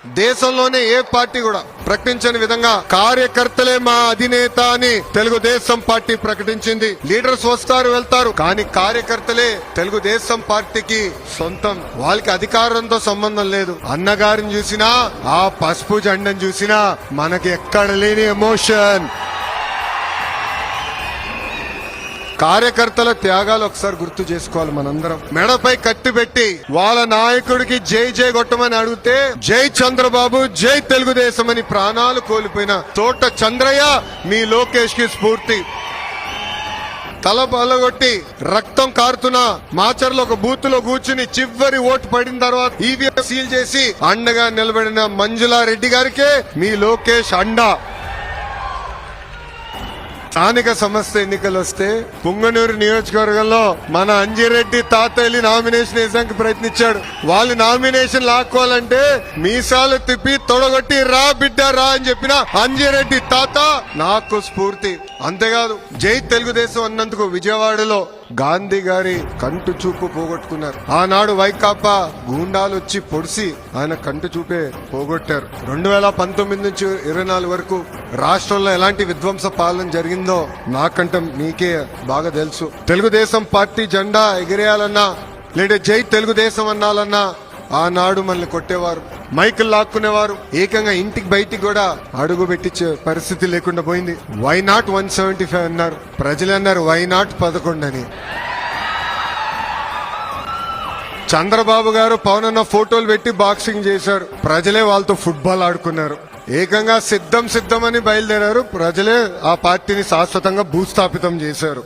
దేశంలోనే ఏ పార్టీ కూడా ప్రకటించని విధంగా కార్యకర్తలే మా అధినేత అని తెలుగుదేశం పార్టీ ప్రకటించింది. లీడర్స్ వస్తారు వెళ్తారు, కానీ కార్యకర్తలే తెలుగుదేశం పార్టీకి సొంతం. వాళ్ళకి అధికారంతో సంబంధం లేదు. అన్నగారిని చూసినా, ఆ పసుపు జెండను చూసినా మనకి ఎక్కడ లేని ఎమోషన్. కార్యకర్తల త్యాగాలు ఒకసారి గుర్తు చేసుకోవాలి. మనందరం మెడపై కత్తి పెట్టి వాళ్ళ నాయకుడికి జై జై కొట్టమని అడిగితే జై చంద్రబాబు, జై తెలుగుదేశం అని ప్రాణాలు కోల్పోయిన తోట చంద్రయ్య మీ లోకేష్ కి స్ఫూర్తి. తల బలగొట్టి రక్తం కారుతున్న మాచర్లో ఒక బూత్ లో కూర్చుని చివరి ఓటు పడిన తర్వాత ఈవీఎం సీల్ చేసి అండగా నిలబడిన మంజులారెడ్డి గారికే మీ లోకేష్ అండ. స్థానిక సంస్థ ఎన్నికలు వస్తే పుంగనూరు నియోజకవర్గంలో మన అంజిరెడ్డి తాత వెళ్లి నామినేషన్ వేసానికి ప్రయత్నించాడు. వాళ్ళు నామినేషన్ లాక్కోవాలంటే మీసాలు తిప్పి తొడగొట్టి రా బిడ్డ రా అని చెప్పిన అంజిరెడ్డి తాత నాకు స్ఫూర్తి. అంతేకాదు జై తెలుగుదేశం అన్నందుకు విజయవాడలో గాంధీ గారి కంటు చూపు పోగొట్టుకున్నారు. ఆనాడు వైకాపా గూండాలు వచ్చి పొడిసి ఆయన కంటు చూపే పోగొట్టారు. 2019 నుంచి 24 వరకు రాష్ట్రంలో ఎలాంటి విధ్వంస పాలన జరిగిందో నాకంటే మీకే బాగా తెలుసు. తెలుగుదేశం పార్టీ జెండా ఎగిరేయాలన్నా లేదా జై తెలుగుదేశం అన్నాలన్నా ఆనాడు మనల్ని కొట్టేవారు, మైకులు లాక్కునేవారు, ఏకంగా ఇంటికి బయటికి కూడా అడుగు పెట్టించే పరిస్థితి లేకుండా పోయింది. వై నాట్ 175 అన్నారు, ప్రజలు అన్నారు వై నాట్ 11 అని. చంద్రబాబు గారు పవన్ అన్న ఫోటోలు పెట్టి బాక్సింగ్ చేశారు, ప్రజలే వాళ్ళతో ఫుట్బాల్ ఆడుకున్నారు. ఏకంగా సిద్ధం అని బయలుదేరారు, ప్రజలే ఆ పార్టీని శాశ్వతంగా భూస్థాపితం చేశారు.